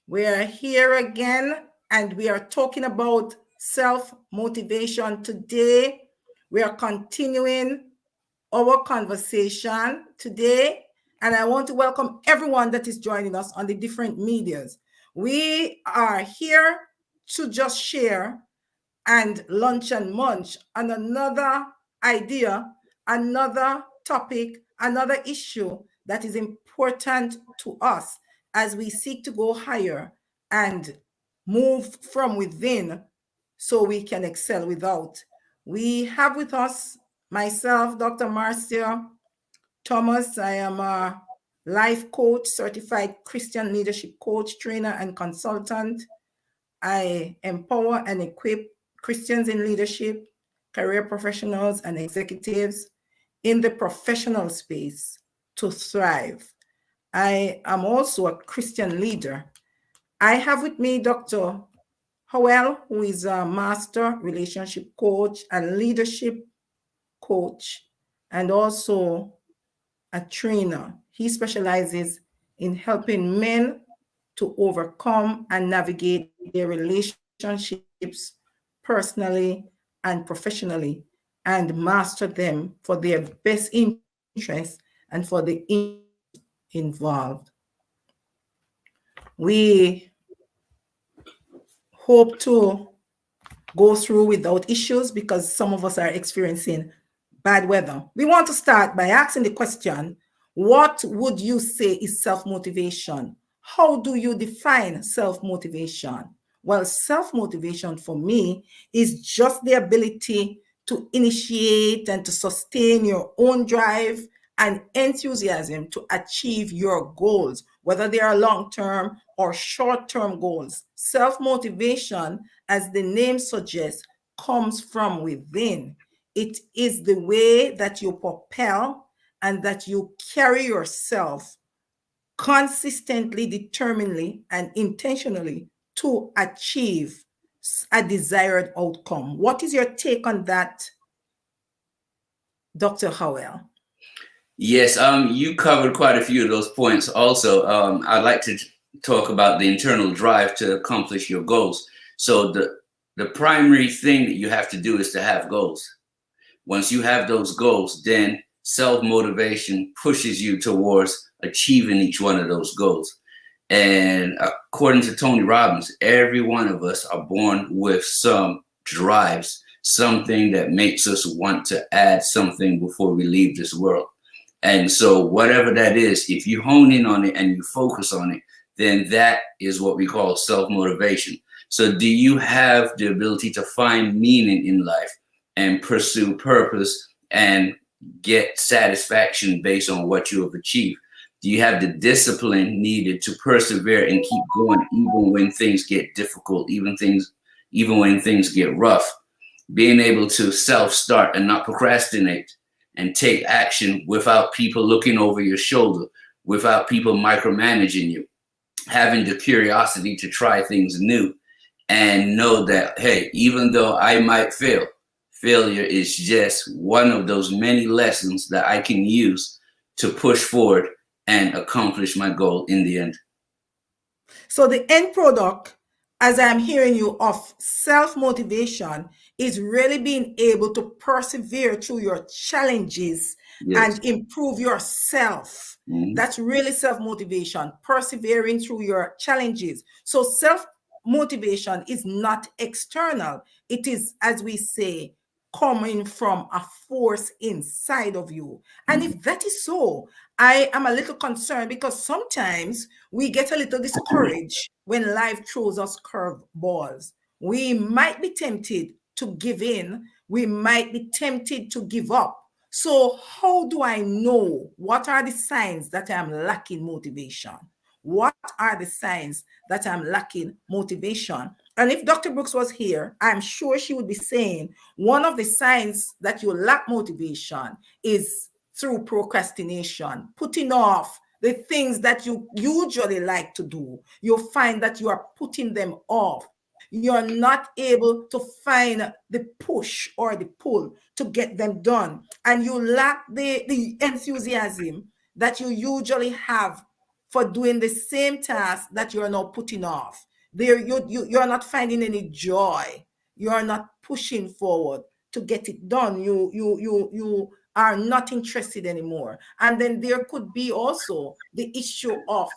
We are here again, and we are talking about self-motivation today. We are continuing our conversation today, and I want to welcome everyone that is joining us on the different medias. We are here to just share and lunch and munch on another idea, another topic, another issue that is important to us as we seek to go higher and move from within so we can excel without. We have with us myself, Dr. Marcia Thomas. I am a life coach, certified Christian leadership coach, trainer, and consultant. I empower and equip Christians in leadership, career professionals, and executives in the professional space to thrive. I am also a Christian leader. I have with me Dr. Howell, who is a master relationship coach and leadership coach, and also a trainer. He specializes in helping men to overcome and navigate their relationships personally and professionally and master them for their best interest and for the involved. We hope to go through without issues because some of us are experiencing bad weather. We want to start by asking the question, what would you say is self-motivation? How do you define self-motivation? Well, self-motivation for me is just the ability to initiate and to sustain your own drive and enthusiasm to achieve your goals, whether they are long-term or short-term goals. Self-motivation, as the name suggests, comes from within. It is the way that you propel and that you carry yourself consistently, determinedly, and intentionally to achieve a desired outcome. What is your take on that, Dr. Howell? Yes, you covered quite a few of those points. Also, I'd like to talk about the internal drive to accomplish your goals. So the primary thing that you have to do is to have goals. Once you have those goals, then self-motivation pushes you towards achieving each one of those goals. And according to Tony Robbins, every one of us are born with some drives, something that makes us want to add something before we leave this world. And so whatever that is, if you hone in on it and you focus on it, then that is what we call self-motivation. So do you have the ability to find meaning in life and pursue purpose and get satisfaction based on what you have achieved? Do you have the discipline needed to persevere and keep going even when things get difficult, even when things get rough? Being able to self-start and not procrastinate and take action without people looking over your shoulder, without people micromanaging you, having the curiosity to try things new and know that, hey, even though I might fail, failure is just one of those many lessons that I can use to push forward and accomplish my goal in the end. So the end product, as I'm hearing you, of self-motivation is really being able to persevere through your challenges Yes. and improve yourself. That's really self-motivation, persevering through your challenges. So self-motivation is not external. It is, as we say, coming from a force inside of you. And if that is so, I am a little concerned because sometimes we get a little discouraged when life throws us curveballs. We might be tempted to give in. We might be tempted to give up. So how do I know? What are the signs that I'm lacking motivation? What are the signs that I'm lacking motivation? And if Dr. Brooks was here, I'm sure she would be saying one of the signs that you lack motivation is through procrastination, putting off the things that you usually like to do. You'll find that you are putting them off. You're not able to find the push or the pull to get them done. And you lack the enthusiasm that you usually have for doing the same task that you're now putting off. There, you're not finding any joy. You are not pushing forward to get it done. You are not interested anymore. And then there could be also the issue of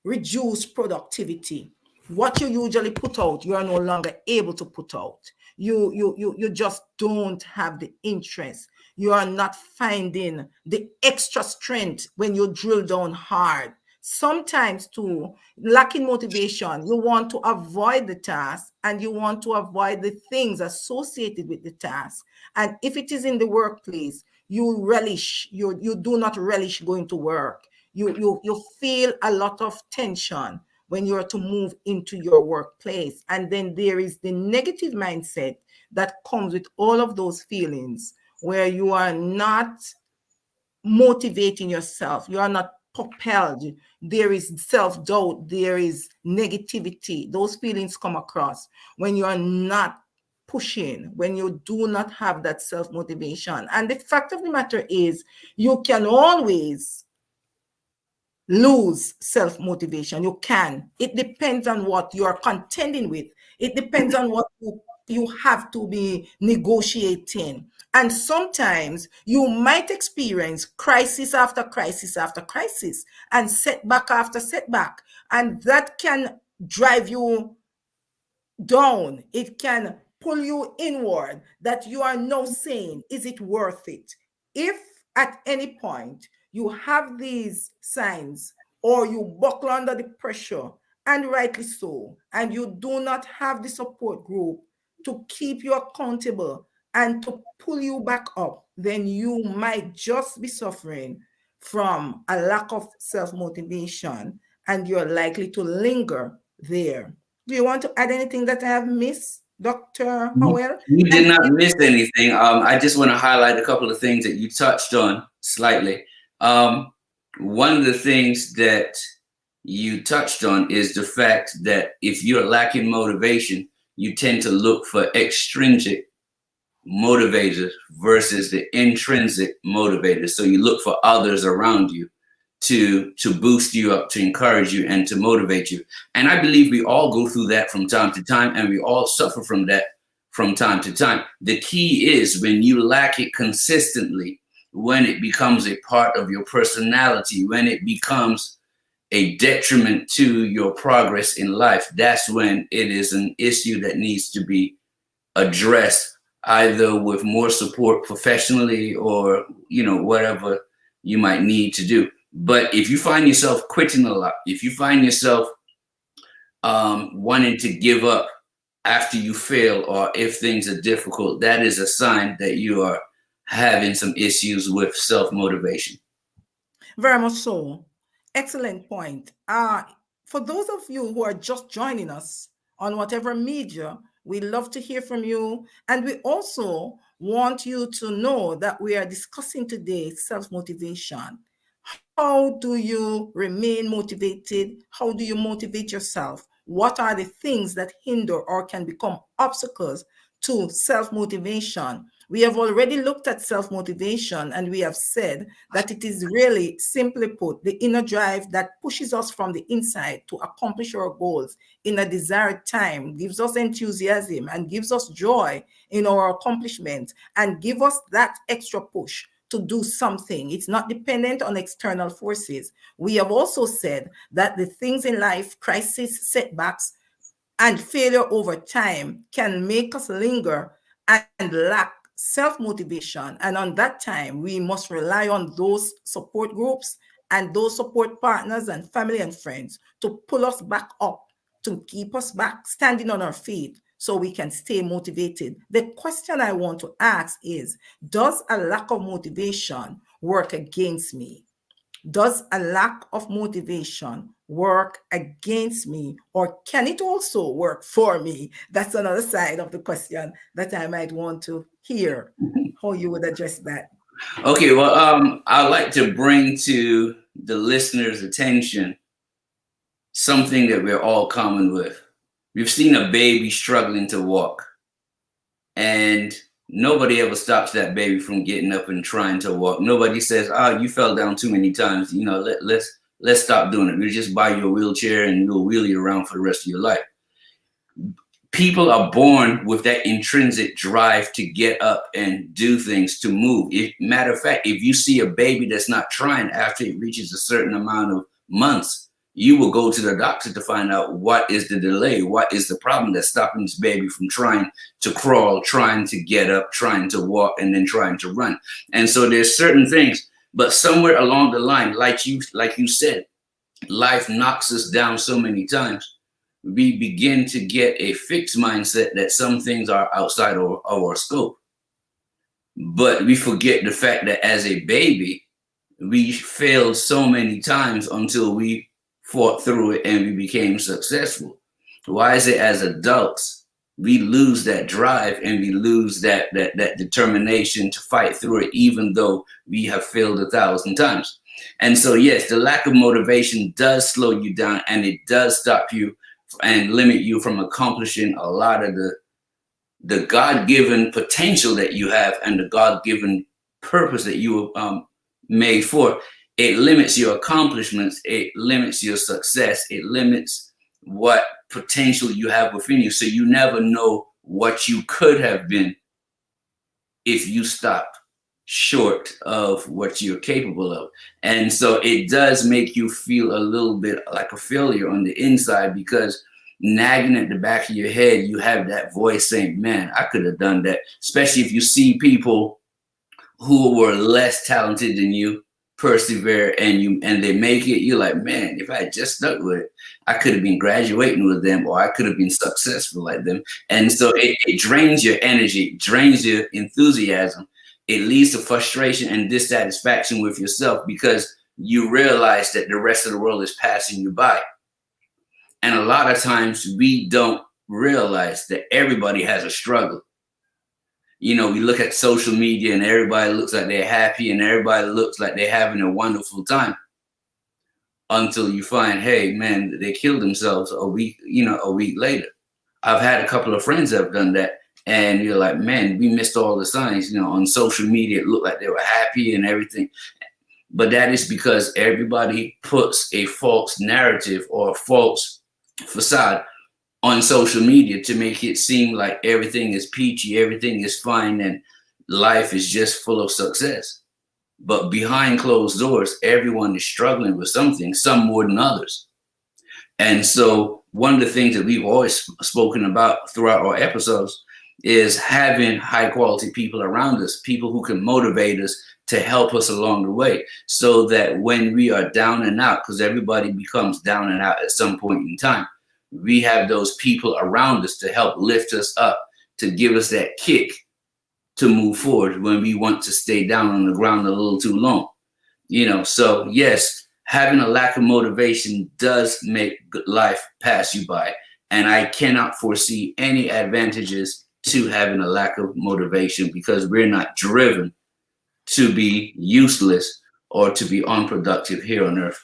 reduce productivity. What you usually put out, you are no longer able to put out. You just don't have the interest. You are not finding the extra strength when you drill down hard. Sometimes too, lacking motivation, you want to avoid the task and you want to avoid the things associated with the task. And if it is in the workplace, you do not relish going to work. You feel a lot of tension when you're to move into your workplace. And then there is the negative mindset that comes with all of those feelings, where you are not motivating yourself, you are not propelled, there is self-doubt, there is negativity. Those feelings come across when you are not pushing, when you do not have that self-motivation. And the fact of the matter is, you can always lose self-motivation. You can. It depends on what you are contending with. It depends on what you have to be negotiating. And sometimes you might experience crisis after crisis after crisis and setback after setback. And that can drive you down. It can pull you inward, that you are now saying, is it worth it? If at any point you have these signs, or you buckle under the pressure, and rightly so, and you do not have the support group to keep you accountable and to pull you back up, then you might just be suffering from a lack of self motivation, and you're likely to linger there. Do you want to add anything that I have missed, Dr. Howell? You did And not miss anything. I just want to highlight a couple of things that you touched on slightly. One of the things that you touched on is the fact that if you're lacking motivation, you tend to look for extrinsic motivators versus the intrinsic motivators. So you look for others around you to boost you up, to encourage you, and to motivate you. And I believe we all go through that from time to time, and we all suffer from that from time to time. The key is when you lack it consistently, when it becomes a part of your personality, when it becomes a detriment to your progress in life, that's when it is an issue that needs to be addressed, either with more support professionally or, whatever you might need to do. But if you find yourself quitting a lot, if you find yourself wanting to give up after you fail, or if things are difficult, that is a sign that you are having some issues with self-motivation. very much so. Excellent point. For those of you who are just joining us on whatever media, we love to hear from you. And we also want you to know that we are discussing today self-motivation. How do you remain motivated? How do you motivate yourself? What are the things that hinder or can become obstacles to self motivation? We have already looked at self motivation, and we have said that it is really, simply put, the inner drive that pushes us from the inside to accomplish our goals in a desired time, gives us enthusiasm and gives us joy in our accomplishment, and give us that extra push to do something. It's not dependent on external forces. We have also said that the things in life, crisis, setbacks, and failure over time, can make us linger and lack self-motivation. And on that time, we must rely on those support groups and those support partners and family and friends to pull us back up, to keep us back standing on our feet, so we can stay motivated. The question I want to ask is, does a lack of motivation work against me? Does a lack of motivation work against me, or can it also work for me? That's another side of the question that I might want to hear how you would address that. Okay, well, I'd like to bring to the listeners' attention something that we're all common with. We've seen a baby struggling to walk, and nobody ever stops that baby from getting up and trying to walk. Nobody says, "Oh, you fell down too many times. Let's stop doing it. We'll just buy you a wheelchair and we'll wheel you around for the rest of your life. People are born with that intrinsic drive to get up and do things, to move. Matter of fact, if you see a baby that's not trying after it reaches a certain amount of months, you will go to the doctor to find out what is the delay, what is the problem that's stopping this baby from trying to crawl, trying to get up, trying to walk, and then trying to run. And so there's certain things, but somewhere along the line, like you said, life knocks us down so many times. We begin to get a fixed mindset that some things are outside of our scope. But we forget the fact that as a baby, we failed so many times until we fought through it and we became successful. Why is it as adults we lose that drive and we lose that determination to fight through it, even though we have failed 1,000 times? And so, yes, the lack of motivation does slow you down, and it does stop you and limit you from accomplishing a lot of the God-given potential that you have and the God-given purpose that you were made for. It limits your accomplishments. It limits your success. It limits what potential you have within you. So you never know what you could have been if you stop short of what you're capable of. And so it does make you feel a little bit like a failure on the inside, because nagging at the back of your head, you have that voice saying, man, I could have done that. Especially if you see people who were less talented than you persevere and they make it, you're like, man, if I had just stuck with it, I could have been graduating with them, or I could have been successful like them. And so it drains your energy, drains your enthusiasm. It leads to frustration and dissatisfaction with yourself, because you realize that the rest of the world is passing you by. And a lot of times we don't realize that everybody has a struggle. You know, we look at social media and everybody looks like they're happy and everybody looks like they're having a wonderful time, until you find, hey, man, they killed themselves a week later. I've had a couple of friends that have done that. And you're like, man, we missed all the signs. You know, on social media, it looked like they were happy and everything. But that is because everybody puts a false narrative or a false facade on social media to make it seem like everything is peachy, everything is fine, and life is just full of success. But behind closed doors, everyone is struggling with something, some more than others. And so one of the things that we've always spoken about throughout our episodes is having high quality people around us, people who can motivate us to help us along the way, so that when we are down and out, because everybody becomes down and out at some point in time, we have those people around us to help lift us up, to give us that kick to move forward when we want to stay down on the ground a little too long. You know, so yes, having a lack of motivation does make life pass you by. And I cannot foresee any advantages to having a lack of motivation, because we're not driven to be useless or to be unproductive here on earth.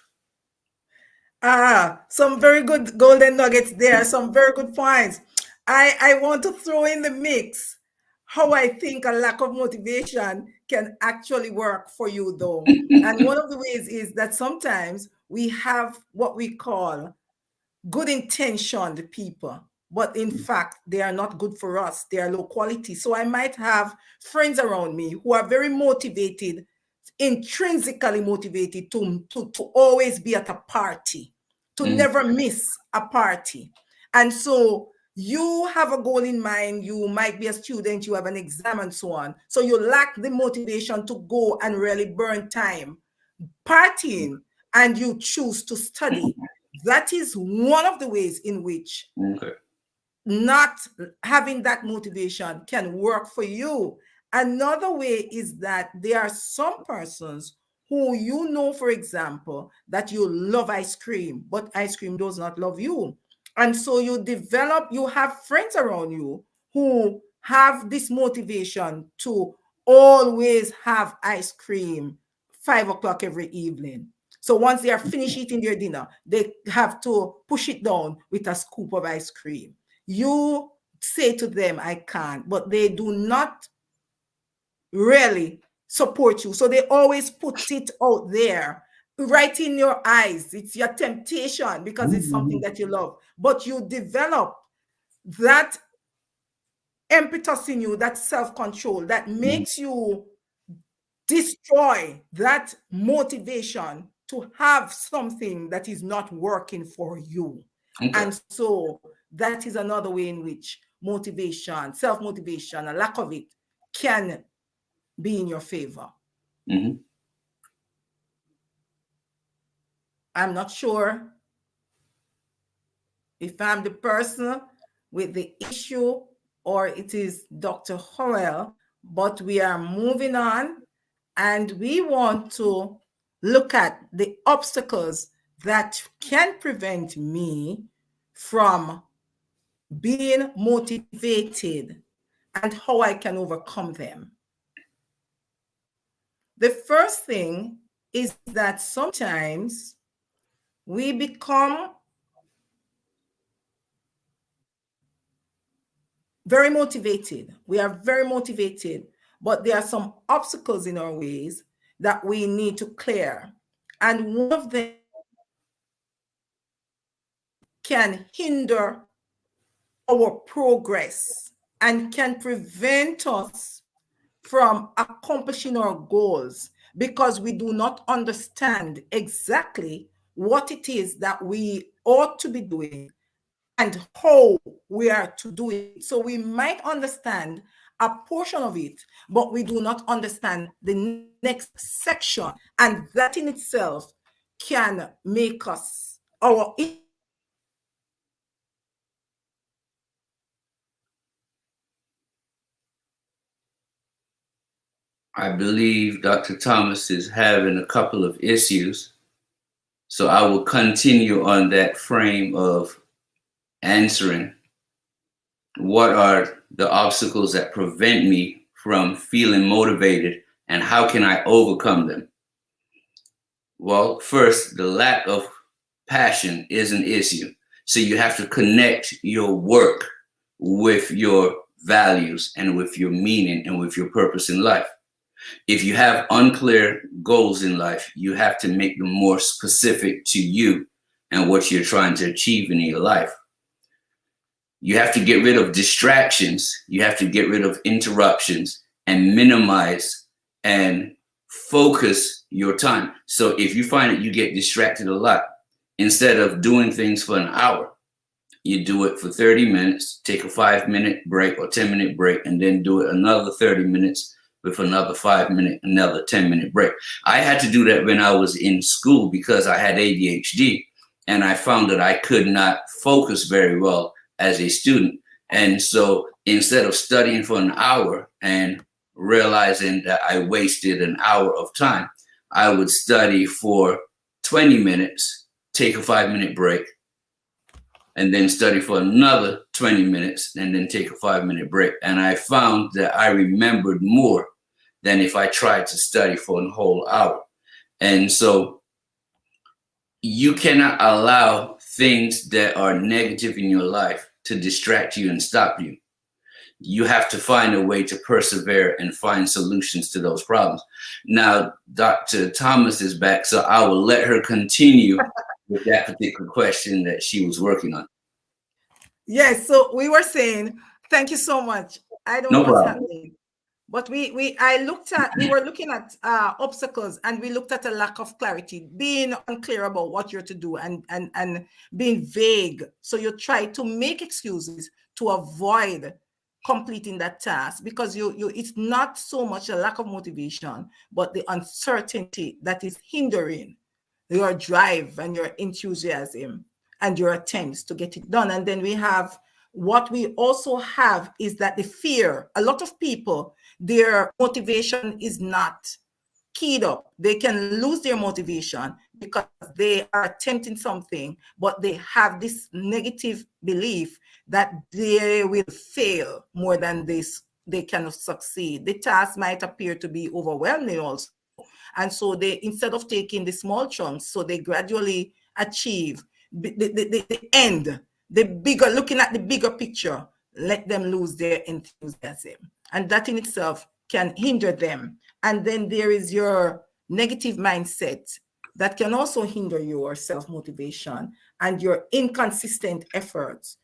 Some very good golden nuggets there, some very good points. I want to throw in the mix how I think a lack of motivation can actually work for you, though. And one of the ways is that sometimes we have what we call good intentioned people, but in fact, they are not good for us. They are low quality. So I might have friends around me who are very motivated, intrinsically motivated to always be at a party, to never miss a party. And so you have a goal in mind, you might be a student, you have an exam and so on. So you lack the motivation to go and really burn time partying, and you choose to study. That is one of the ways in which Okay. not having that motivation can work for you. Another way is that there are some persons who, you know, for example, that you love ice cream, but ice cream does not love you. And so you have friends around you who have this motivation to always have ice cream 5 o'clock every evening. So once they are finished eating their dinner, they have to push it down with a scoop of ice cream. You say to them, I can't, but they do not really support you. So they always put it out there right in your eyes. It's your temptation because it's something Mhm. that you love. But you develop that impetus in you, that self-control that Mhm. makes you destroy that motivation to have something that is not working for you. Okay. And so that is another way in which motivation, self-motivation, a lack of it can be in your favor. Mhm. I'm not sure if I'm the person with the issue or it is Dr. Howell, but we are moving on and we want to look at the obstacles that can prevent me from being motivated and how I can overcome them. The first thing is that sometimes we become very motivated. We are very motivated, but there are some obstacles in our ways that we need to clear. And one of them can hinder our progress and can prevent us from accomplishing our goals because we do not understand exactly what it is that we ought to be doing and how we are to do it. So we might understand a portion of it, but we do not understand the next section. And that in itself can make us, our I believe Dr. Thomas is having a couple of issues. So I will continue on that frame of answering what are the obstacles that prevent me from feeling motivated and how can I overcome them? Well, first, the lack of passion is an issue. So you have to connect your work with your values and with your meaning and with your purpose in life. If you have unclear goals in life, you have to make them more specific to you and what you're trying to achieve in your life. You have to get rid of distractions. You have to get rid of interruptions and minimize and focus your time. So if you find that you get distracted a lot, instead of doing things for an hour, you do it for 30 minutes, take a 5-minute break or 10-minute break, and then do it another 30 minutes with another 5-minute, another 10-minute break. I had to do that when I was in school because I had ADHD and I found that I could not focus very well as a student. And so instead of studying for an hour and realizing that I wasted an hour of time, I would study for 20 minutes, take a 5-minute break, and then study for another 20 minutes and then take a 5-minute break. And I found that I remembered more than if I tried to study for a whole hour. And so you cannot allow things that are negative in your life to distract you and stop you. You have to find a way to persevere and find solutions to those problems. Now, Dr. Thomas is back, so I will let her continue with that particular question that she was working on. yes, so we were saying, thank you so much. I don't know No what's problem. happening. But we were looking at obstacles and we looked at a lack of clarity, being unclear about what you're to do and being vague. So you try to make excuses to avoid completing that task because it's not so much a lack of motivation, but the uncertainty that is hindering your drive and your enthusiasm and your attempts to get it done. And then we have what we also have is that the fear, a lot of people, their motivation is not keyed up. They can lose their motivation because they are attempting something, but they have this negative belief that they will fail more than this. They cannot succeed. The task might appear to be overwhelming also. And so they, instead of taking the small chunks, so they gradually achieve the end, the bigger, looking at the bigger picture, let them lose their enthusiasm. And that in itself can hinder them. And then there is your negative mindset. that can also hinder your self-motivation and your inconsistent efforts.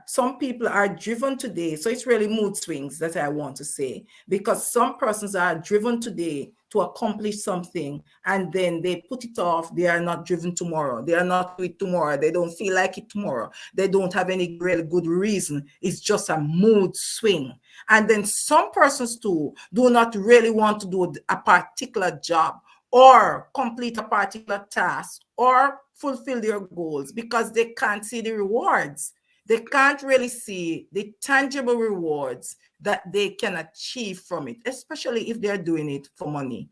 Some people are driven today. So it's really mood swings that I want to say, because some persons are driven today to accomplish something and then they put it off. They are not driven tomorrow. They are not do it tomorrow. They don't feel like it tomorrow. They don't have any really good reason. It's just a mood swing. And then some persons too do not really want to do a particular job or complete a particular task or fulfill their goals because they can't see the rewards. They can't really see the tangible rewards that they can achieve from it, especially if they're doing it for money,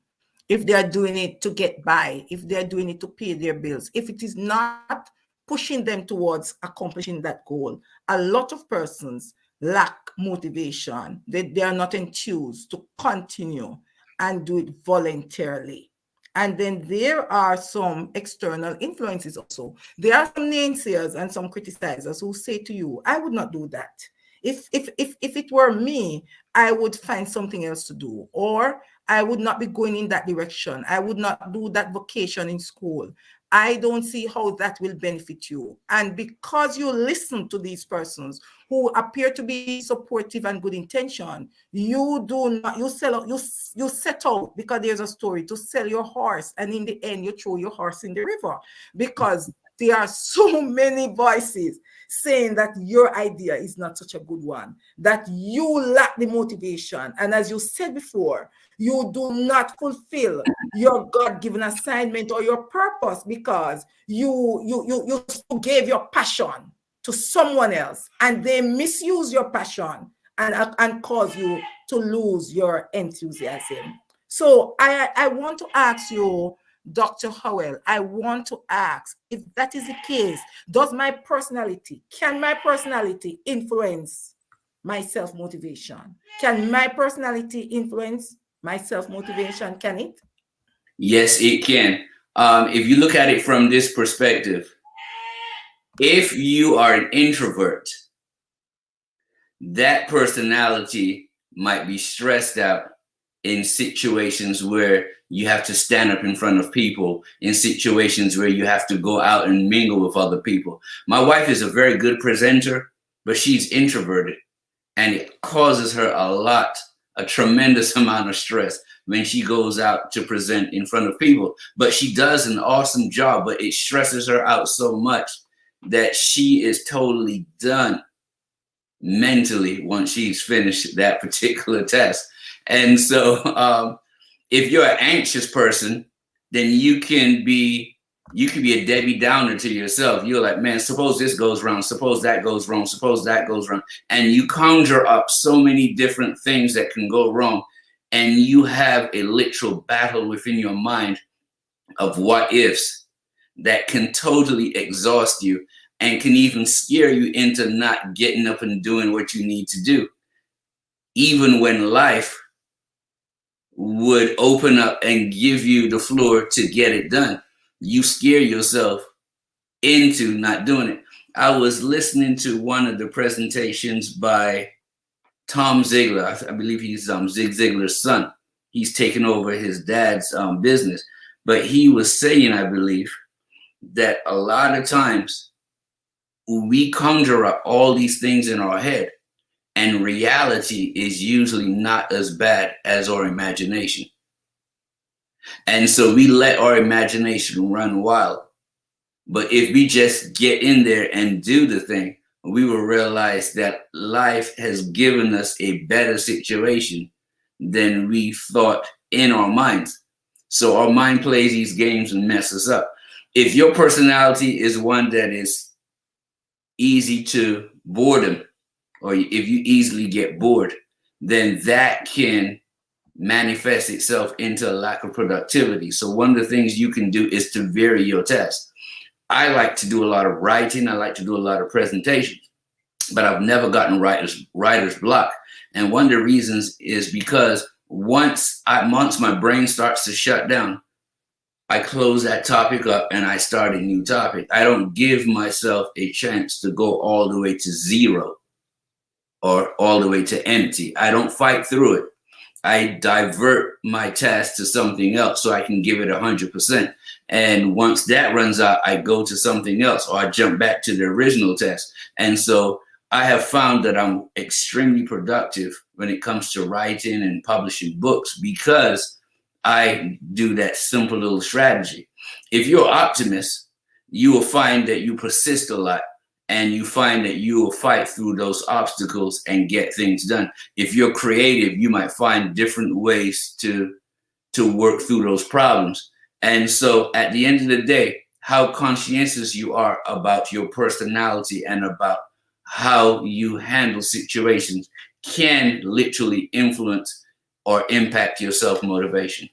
if they're doing it to get by, if they're doing it to pay their bills, if it is not pushing them towards accomplishing that goal. A lot of persons lack motivation. They are not enthused to continue and do it voluntarily. And then there are some external influences also. There are some naysayers and some criticizers who say to you, I would not do that. If it were me, I would find something else to do, or I would not be going in that direction. I would not do that vocation in school. I don't see how that will benefit you. And because you listen to these persons who appear to be supportive and good intention, you do not, you sell out, you set out because there's a story to sell your horse, and in the end you throw your horse in the river because there are so many voices saying that your idea is not such a good one, that you lack the motivation. And as you said before, you do not fulfill your God-given assignment or your purpose because you gave your passion to someone else and they misuse your passion and cause you to lose your enthusiasm. So I want to ask you, Dr. Howell, I want to ask, if that is the case, can my personality influence my self-motivation? Can my personality influence my self-motivation? Can it? Yes, it can. If you look at it from this perspective, if you are an introvert, that personality might be stressed out in situations where you have to stand up in front of people, in situations where you have to go out and mingle with other people. My wife is a very good presenter, but she's introverted, and it causes her a tremendous amount of stress when she goes out to present in front of people. But she does an awesome job, but it stresses her out so much that she is totally done mentally once she's finished that particular test. And so if you're an anxious person, then you can be a Debbie Downer to yourself. You're like, man, suppose this goes wrong, suppose that goes wrong, suppose that goes wrong. And you conjure up so many different things that can go wrong. And you have a literal battle within your mind of what ifs that can totally exhaust you and can even scare you into not getting up and doing what you need to do. Even when life would open up and give you the floor to get it done, you scare yourself into not doing it. I was listening to one of the presentations by Tom Ziegler. I believe he's Zig Ziglar's son. He's taken over his dad's business. But he was saying, I believe, that a lot of times we conjure up all these things in our head, and reality is usually not as bad as our imagination. And so we let our imagination run wild. But if we just get in there and do the thing, we will realize that life has given us a better situation than we thought in our minds. So our mind plays these games and messes up. If your personality is one that is easy to boredom, or if you easily get bored, then that can manifest itself into a lack of productivity. So one of the things you can do is to vary your test. I like to do a lot of writing. I like to do a lot of presentations, but I've never gotten writer's block. And one of the reasons is because once my brain starts to shut down, I close that topic up and I start a new topic. I don't give myself a chance to go all the way to zero or all the way to empty. I don't fight through it. I divert my task to something else so I can give it 100%. And once that runs out, I go to something else or I jump back to the original task. And so I have found that I'm extremely productive when it comes to writing and publishing books because I do that simple little strategy. If you're an optimist, you will find that you persist a lot and you find that you will fight through those obstacles and get things done. If you're creative, you might find different ways to work through those problems. And so at the end of the day, how conscientious you are about your personality and about how you handle situations can literally influence or impact your self-motivation.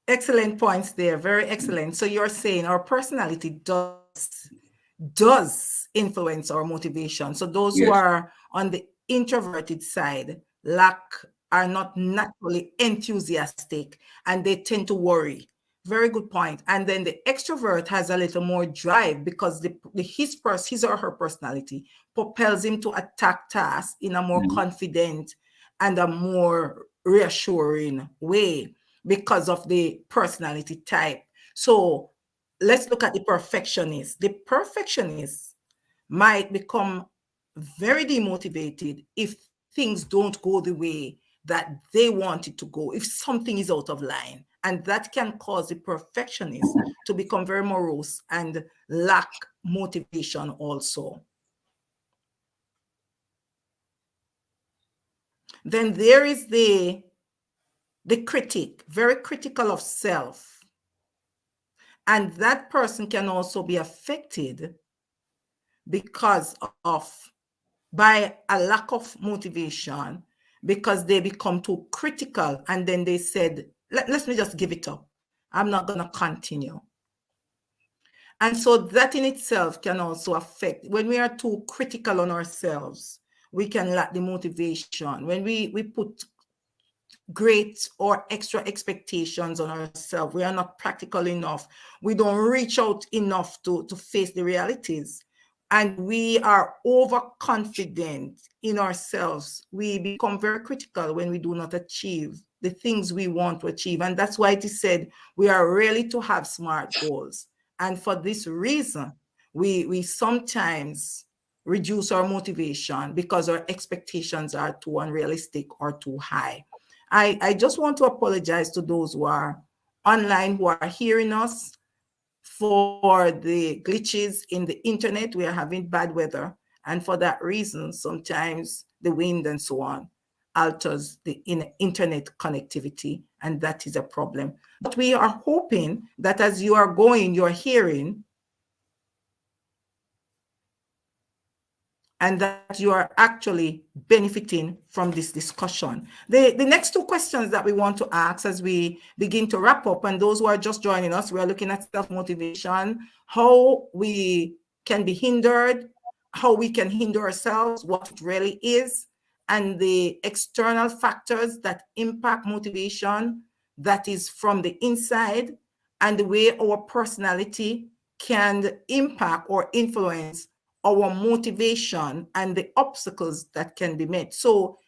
Excellent points there. Very excellent. So you're saying our personality does influence our motivation. So those who Yes. are on the introverted side are not naturally enthusiastic and they tend to worry. Very good point. And then the extrovert has a little more drive because his or her personality propels him to attack tasks in a more Mhm. confident and a more reassuring way because of the personality type. So let's look at the perfectionist. The perfectionist might become very demotivated if things don't go the way that they want it to go, if something is out of line. And that can cause the perfectionist to become very morose and lack motivation also. Then there is the critic, very critical of self. And that person can also be affected because of by a lack of motivation because they become too critical and then they said, let me just give it up. I'm not going to continue. And so that in itself can also affect when we are too critical on ourselves, we can lack the motivation. When we put great or extra expectations on ourselves, we are not practical enough, we don't reach out enough to face the realities, and we are overconfident in ourselves, we become very critical when we do not achieve the things we want to achieve. And that's why it is said we are really to have smart goals. And for this reason, we sometimes reduce our motivation because our expectations are too unrealistic or too high. I just want to apologize to those who are online who are hearing us for the glitches in the internet. We are having bad weather, and for that reason, sometimes the wind and so on alters the internet connectivity, and that is a problem. But we are hoping that as you are going, you're hearing, and that you are actually benefiting from this discussion. The next two questions that we want to ask as we begin to wrap up, and those who are just joining us, we are looking at self-motivation, how we can be hindered, how we can hinder ourselves, what it really is, and the external factors that impact motivation that is from the inside, and the way our personality can impact or influence our motivation and the obstacles that can be met. So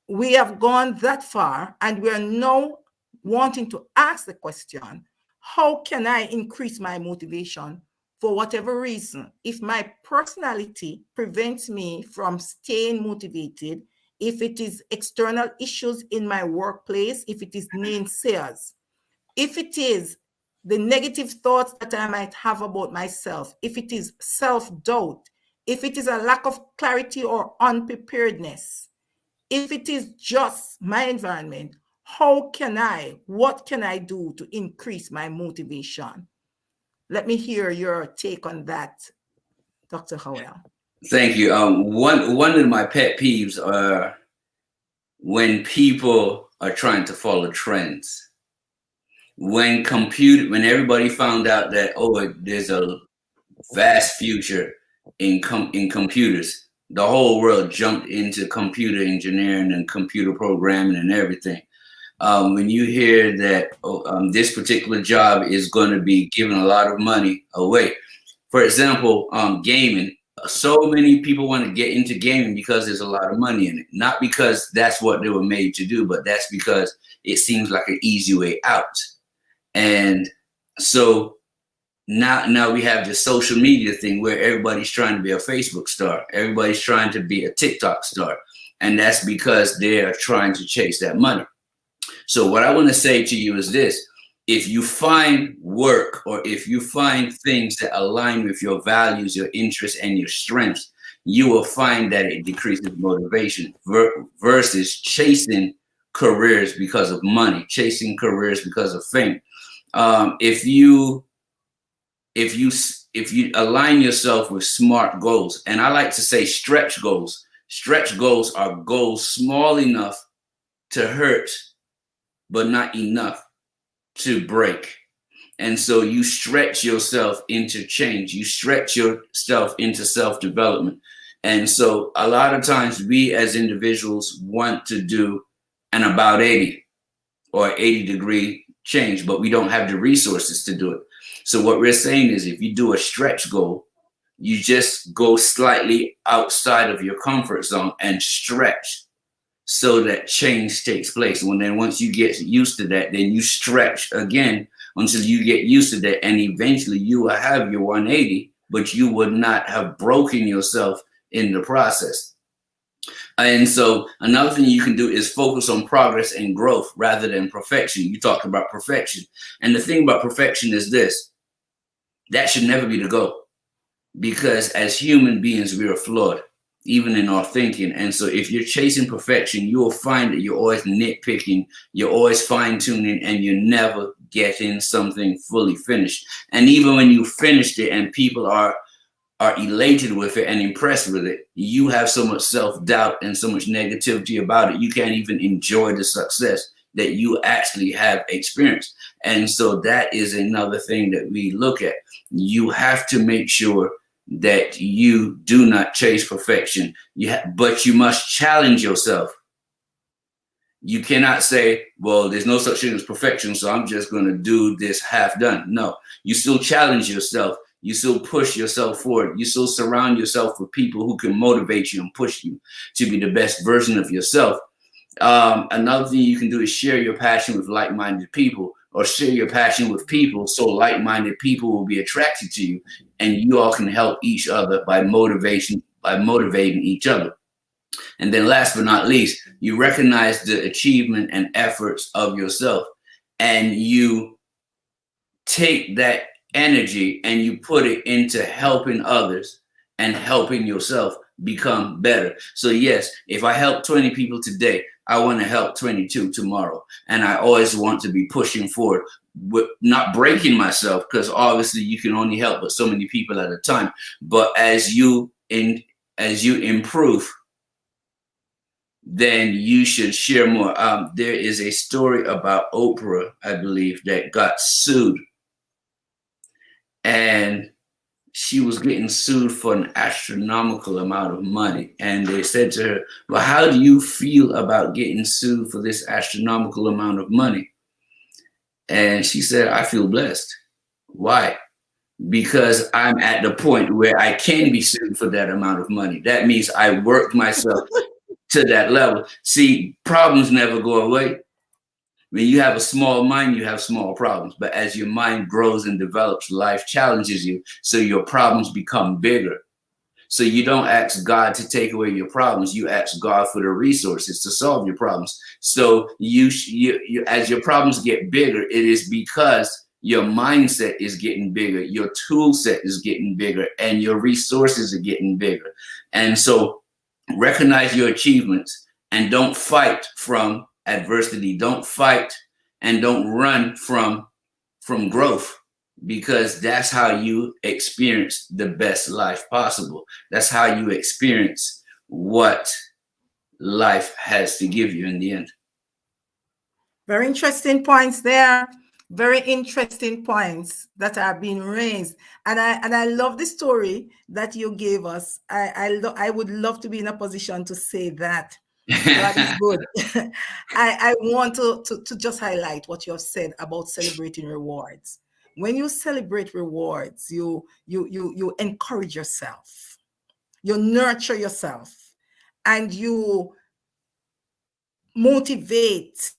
we have gone that far, and we are now wanting to ask the question, how can I increase my motivation for whatever reason? If my personality prevents me from staying motivated, if it is external issues in my workplace, if it is naysayers, if it is the negative thoughts that I might have about myself, if it is self-doubt, if it is a lack of clarity or unpreparedness, if it is just my environment, what can I do to increase my motivation? Let me hear your take on that, Dr. Howell. Thank you. One of my pet peeves are when people are trying to follow trends. When everybody found out that there's a vast future in computers, the whole world jumped into computer engineering and computer programming and everything. When you hear that this particular job is going to be giving a lot of money away, for example, gaming. So many people want to get into gaming because there's a lot of money in it. Not because that's what they were made to do, but that's because it seems like an easy way out. And so now we have this social media thing where everybody's trying to be a Facebook star. Everybody's trying to be a TikTok star. And that's because they are trying to chase that money. So what I want to say to you is this: if you find work or if you find things that align with your values, your interests, and your strengths, you will find that it decreases motivation versus chasing careers because of money, chasing careers because of fame. If you if you if you align yourself with smart goals, and I like to say stretch goals. Stretch goals are goals small enough to hurt, but not enough to break. And so you stretch yourself into change. You stretch yourself into self-development. And so a lot of times we as individuals want to do an about 80 or 80-degree change, but we don't have the resources to do it. So what we're saying is if you do a stretch goal, you just go slightly outside of your comfort zone and stretch so that change takes place. And then once you get used to that, then you stretch again until you get used to that. And eventually you will have your 180, but you would not have broken yourself in the process. And so another thing you can do is focus on progress and growth rather than perfection. You talked about perfection. And the thing about perfection is this: that should never be the goal. Because as human beings, we are flawed, even in our thinking. And so if you're chasing perfection, you will find that you're always nitpicking, you're always fine tuning, and you're never getting something fully finished. And even when you finished it and people are elated with it and impressed with it, you have so much self-doubt and so much negativity about it, you can't even enjoy the success that you actually have experienced. And so that is another thing that we look at. You have to make sure that you do not chase perfection, but you must challenge yourself. You cannot say, well, there's no such thing as perfection, so I'm just going to do this half done. No, you still challenge yourself. You still push yourself forward. You still surround yourself with people who can motivate you and push you to be the best version of yourself. Another thing you can do is share your passion with like-minded people, or share your passion with people so like-minded people will be attracted to you, and you all can help each other by motivating each other. And then last but not least, you recognize the achievement and efforts of yourself, and you take that energy and you put it into helping others and helping yourself become better. So yes, if I help 20 people today, I want to help 22 tomorrow. And I always want to be pushing forward, with not breaking myself, because obviously you can only help but so many people at a time. But as you improve, then you should share more. There is a story about Oprah, I believe, that got sued, and she was getting sued for an astronomical amount of money. And they said to her, well, how do you feel about getting sued for this astronomical amount of money? And she said, I feel blessed. Why? Because I'm at the point where I can be sued for that amount of money. That means I worked myself to that level. See, problems never go away. When you have a small mind, you have small problems. But as your mind grows and develops, life challenges you, so your problems become bigger. So you don't ask God to take away your problems. You ask God for the resources to solve your problems. So you as your problems get bigger, it is because your mindset is getting bigger, your tool set is getting bigger, and your resources are getting bigger. And so recognize your achievements and don't fight from adversity. Don't fight and don't run from growth, because that's how you experience the best life possible. That's how you experience what life has to give you in the end. Very interesting points there. Very interesting points that are being raised, and I love the story that you gave us. I would love to be in a position to say that God is good. I want to just highlight what you have said about celebrating rewards. When you celebrate rewards, you encourage yourself. you nurture yourself, and you motivate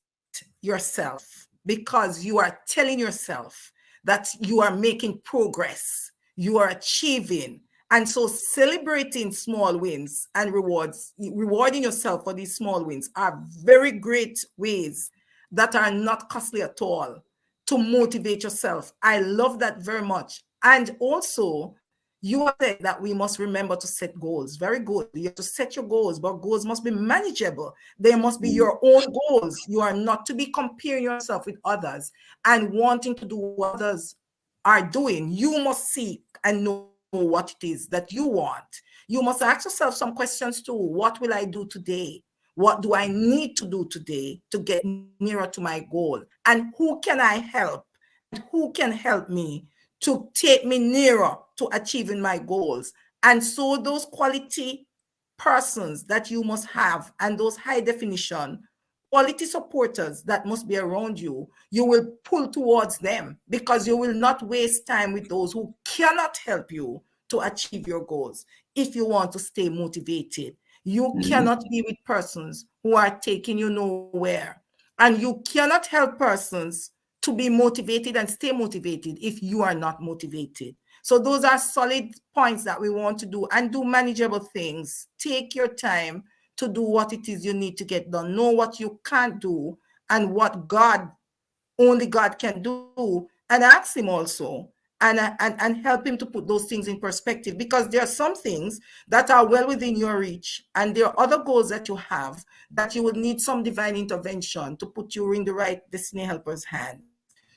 yourself because you are telling yourself that you are making progress, you are achieving. And so celebrating small wins and rewarding yourself for these small wins are very great ways that are not costly at all to motivate yourself. I love that very much. And also, you have said that we must remember to set goals. Very good. You have to set your goals, but goals must be manageable. They must be Mhm. your own goals. You are not to be comparing yourself with others and wanting to do what others are doing. You must seek and know what it is that you want. You must ask yourself some questions too. What will I do today? What do I need to do today to get nearer to my goal? And who can I help? And who can help me to take me nearer to achieving my goals? And so those quality persons that you must have and those high definition quality supporters that must be around you, you will pull towards them because you will not waste time with those who cannot help you to achieve your goals. If you want to stay motivated, you Mhm. cannot be with persons who are taking you nowhere. And you cannot help persons to be motivated and stay motivated if you are not motivated. So those are solid points that we want to do, and do manageable things. Take your time to do what it is you need to get done. Know what you can't do and what only God can do, and ask him also, and help him to put those things in perspective, because there are some things that are well within your reach, and there are other goals that you have that you would need some divine intervention to put you in the right destiny helper's hands.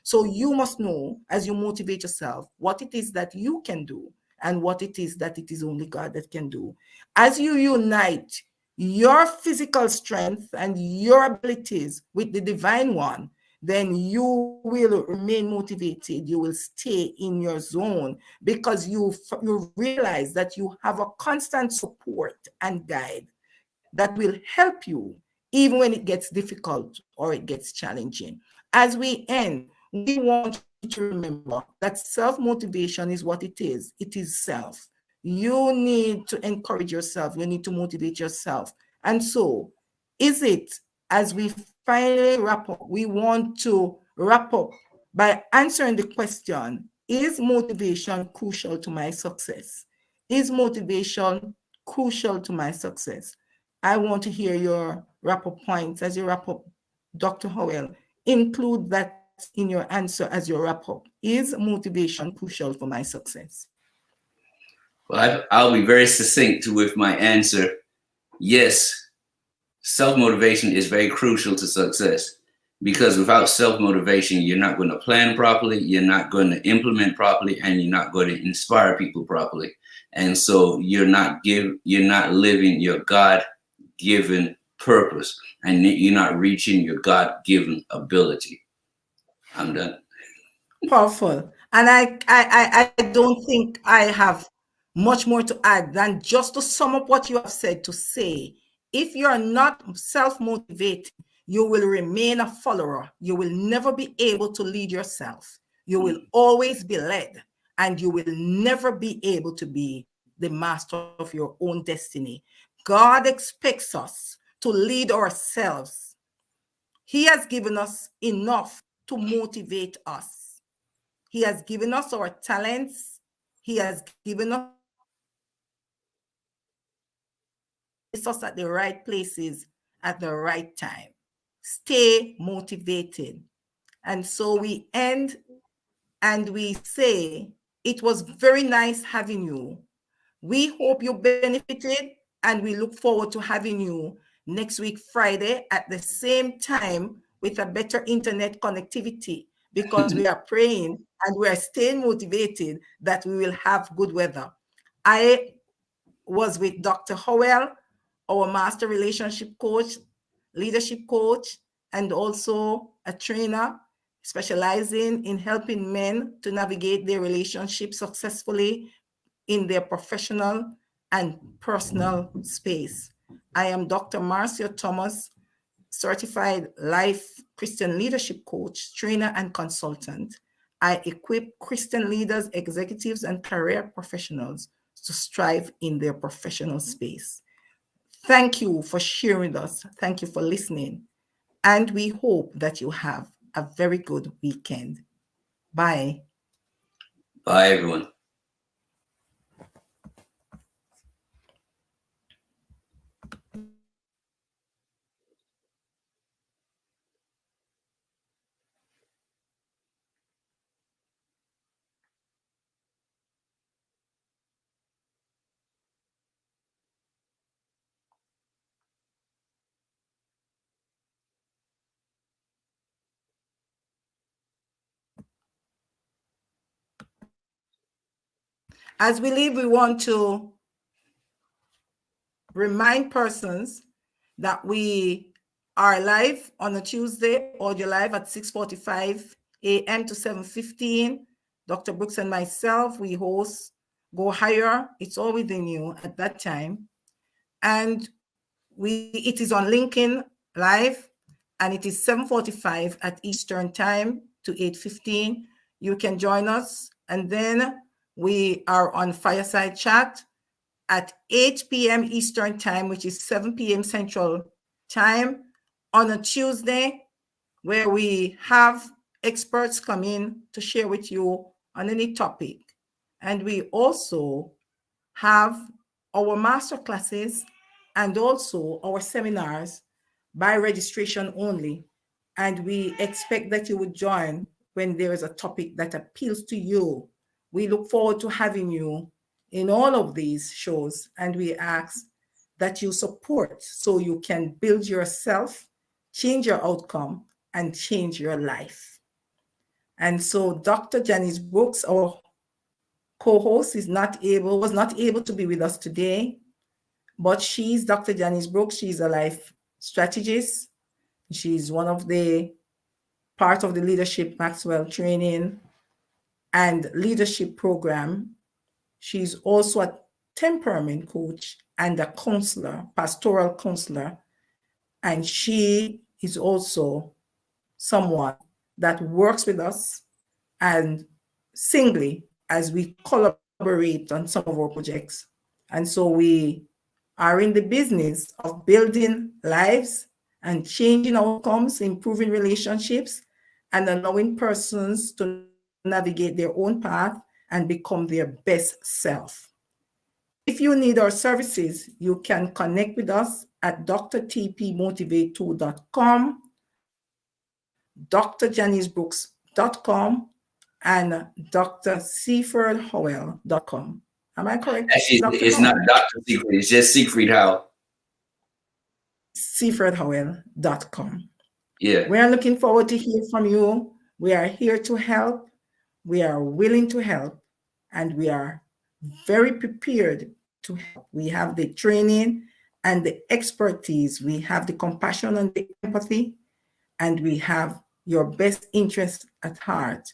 So you must know, as you motivate yourself, what it is that you can do and what it is that it is only God that can do. As you unite your physical strength and your abilities with the divine one, then you will remain motivated. You will stay in your zone because you realize that you have a constant support and guide that will help you even when it gets difficult or it gets challenging. As we end, we want you to remember that self-motivation is what it is. It is self. You need to encourage yourself. You need to motivate yourself. And so, is it, as we finally wrap up, we want to wrap up by answering the question, is motivation crucial to my success? Is motivation crucial to my success? I want to hear your wrap up points as you wrap up, Dr. Howell. Include that in your answer as you wrap up. Is motivation crucial for my success? Well, I'll be very succinct with my answer. Yes, self motivation is very crucial to success, because without self motivation, you're not going to plan properly, you're not going to implement properly, and you're not going to inspire people properly. And so you're not living your God given purpose, and you're not reaching your God given ability. I'm done. Powerful. And I don't think I have much more to add than just to sum up what you have said, to say, if you are not self-motivated, you will remain a follower. You will never be able to lead yourself. You will always be led, and you will never be able to be the master of your own destiny. God expects us to lead ourselves. He has given us enough to motivate us. He has given us our talents. He has given us our abilities. And he wants to place us at the right places at the right time. Stay motivated. And so we end and we say, it was very nice having you. We hope you benefited, and we look forward to having you next week, Friday, at the same time with a better internet connectivity, because we are praying and we are staying motivated that we will have good weather. I was with Dr. Howell, our master relationship coach, leadership coach, and also a trainer specializing in helping men to navigate their relationships successfully in their professional and personal space. I am Dr. Marcia Thomas, certified life Christian leadership coach, trainer, and consultant. I equip Christian leaders, executives, and career professionals to strive in their professional space. Thank you for sharing with us. Thank you for listening. And we hope that you have a very good weekend. Bye. Bye, everyone. As we leave, we want to remind persons that we are live on a Tuesday, audio live at 6:45 a.m. to 7:15. Dr. Brooks and myself, we host Go Higher. It's all within you at that time. And it is on LinkedIn Live, and it is 7:45 at Eastern Time to 8:15. You can join us. And then we are on Fireside Chat at 8 p.m. Eastern Time, which is 7 p.m. Central Time on a Tuesday, where we have experts come in to share with you on any topic. And we also have our master classes and also our seminars by registration only. And we expect that you would join when there is a topic that appeals to you. We look forward to having you in all of these shows, and we ask that you support so you can build yourself, change your outcome, and change your life. And so Dr. Janice Brooks, our co-host, was not able to be with us today, but she's Dr. Janice Brooks. She's a life strategist. She's one of the part of the Leadership Maxwell training and leadership program. She's also a temperament coach and a counselor, pastoral counselor. And she is also someone that works with us and singly as we collaborate on some of our projects. And so we are in the business of building lives and changing outcomes, improving relationships, and allowing persons to navigate their own path and become their best self. If you need our services, you can connect with us at drtpmotivate2.com, drjanicebrooks.com, and drseafordhowell.com. Am I correct, Actually, Dr. it's Howell? not Dr. Siegfried, it's just Siegfried Howell. seafordhowell.com. Yeah. We are looking forward to hear from you. We are here to help. We are willing to help, and we are very prepared to help. We have the training and the expertise. We have the compassion and the empathy, and we have your best interest at heart.